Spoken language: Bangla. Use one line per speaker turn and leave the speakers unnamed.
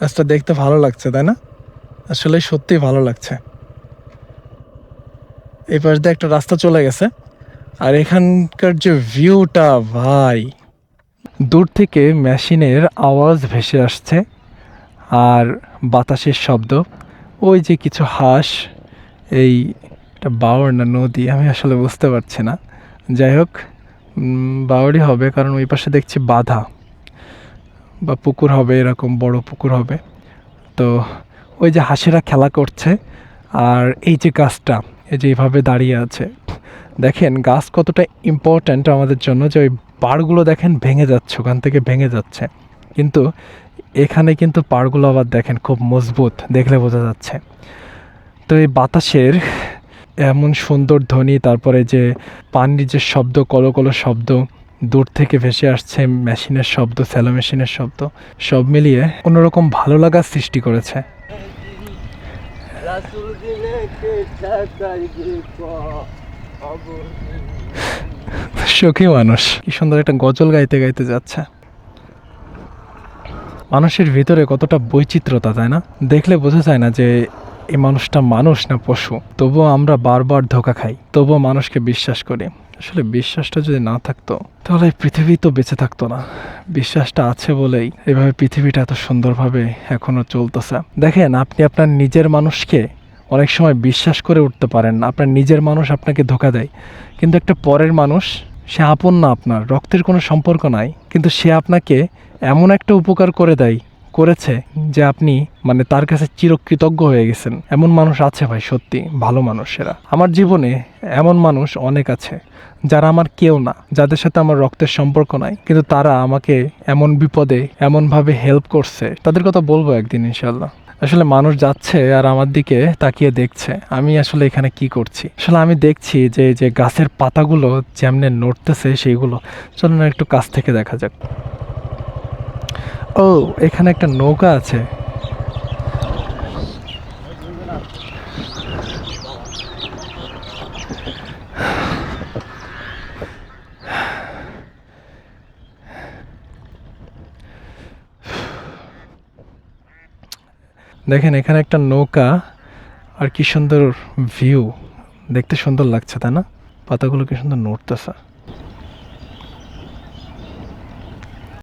গাছটা দেখতে ভালো লাগছে, তাই না? আসলে সত্যিই ভালো লাগছে। এই পাশ দিয়ে একটা রাস্তা চলে গেছে, আর এখানকার যে ভিউটা ভাই, দূর থেকে মেশিনের আওয়াজ ভেসে আসছে আর বাতাসের শব্দ। ওই যে কিছু হাঁস, এই এটা বাওর না নদী আমি আসলে বুঝতে পারছি না, যাই হোক বাওরই হবে, কারণ ওই পাশে দেখছি বাঁধা বা পুকুর হবে, এরকম বড় পুকুর হবে। তো ওই যে হাঁসেরা খেলা করছে, আর এই যে গাছটা এই যে এইভাবে দাঁড়িয়ে আছে, দেখেন গাছ কতটা ইম্পর্ট্যান্ট আমাদের জন্য, যে ওই পাড়গুলো দেখেন ভেঙে যাচ্ছে, ওখান থেকে ভেঙে যাচ্ছে, কিন্তু এখানে কিন্তু পাড়গুলো আবার দেখেন খুব মজবুত, দেখলে বোঝা যাচ্ছে। তো এই বাতাসের এমন সুন্দর ধ্বনি, তারপরে যে পানির যে শব্দ, কলো কলো শব্দ, দূর থেকে ভেসে আসছে মেশিনের শব্দ, স্যালো মেশিনের শব্দ, সব মিলিয়ে অন্যরকম ভালো লাগার সৃষ্টি করেছে। সুখী মানুষ কি সুন্দর একটা গজল গাইতে গাইতে যাচ্ছে। মানুষের ভিতরে কতটা বৈচিত্র্যতা, তাই না? দেখলে বোঝা যায় না যে এই মানুষটা মানুষ না পশু, তবুও আমরা বারবার ধোঁকা খাই, তবুও মানুষকে বিশ্বাস করি। আসলে বিশ্বাসটা যদি না থাকতো তাহলে পৃথিবী তো বেঁচে থাকতো না। বিশ্বাসটা আছে বলেই এভাবে পৃথিবীটা এত সুন্দরভাবে এখনো চলতেছে। দেখেন, আপনি আপনার নিজের মানুষকে অনেক সময় বিশ্বাস করে উঠতে পারেন না, আপনার নিজের মানুষ আপনাকে ধোঁকা দেয়, কিন্তু একটা পরের মানুষ, সে আপন না, আপনার রক্তের কোনো সম্পর্ক নাই, কিন্তু সে আপনাকে এমন একটা উপকার করেছে যে আপনি মানে তার কাছে চিরকৃতজ্ঞ হয়ে গেছেন। এমন মানুষ আছে ভাই, সত্যি ভালো মানুষেরা। আমার জীবনে এমন মানুষ অনেক আছে যারা আমার কেউ না, যাদের সাথে আমার রক্তের সম্পর্ক নাই, কিন্তু তারা আমাকে এমন বিপদে এমনভাবে হেল্প করছে, তাদের কথা বলবো একদিন ইনশাল্লাহ। আসলে মানুষ যাচ্ছে আর আমার দিকে তাকিয়ে দেখছে, আমি আসলে এখানে কি করছি। আসলে আমি দেখছি যে যে গাছের পাতাগুলো যেমনে নড়তেছে সেইগুলো, চলো না একটু কাছ থেকে দেখা যাক। ও, এখানে একটা নৌকা আছে। দেখেন এখানে একটা নৌকা, আর কি সুন্দর ভিউ, দেখতে সুন্দর লাগছে তাই না? পাতাগুলো কি সুন্দর নড়তেছে।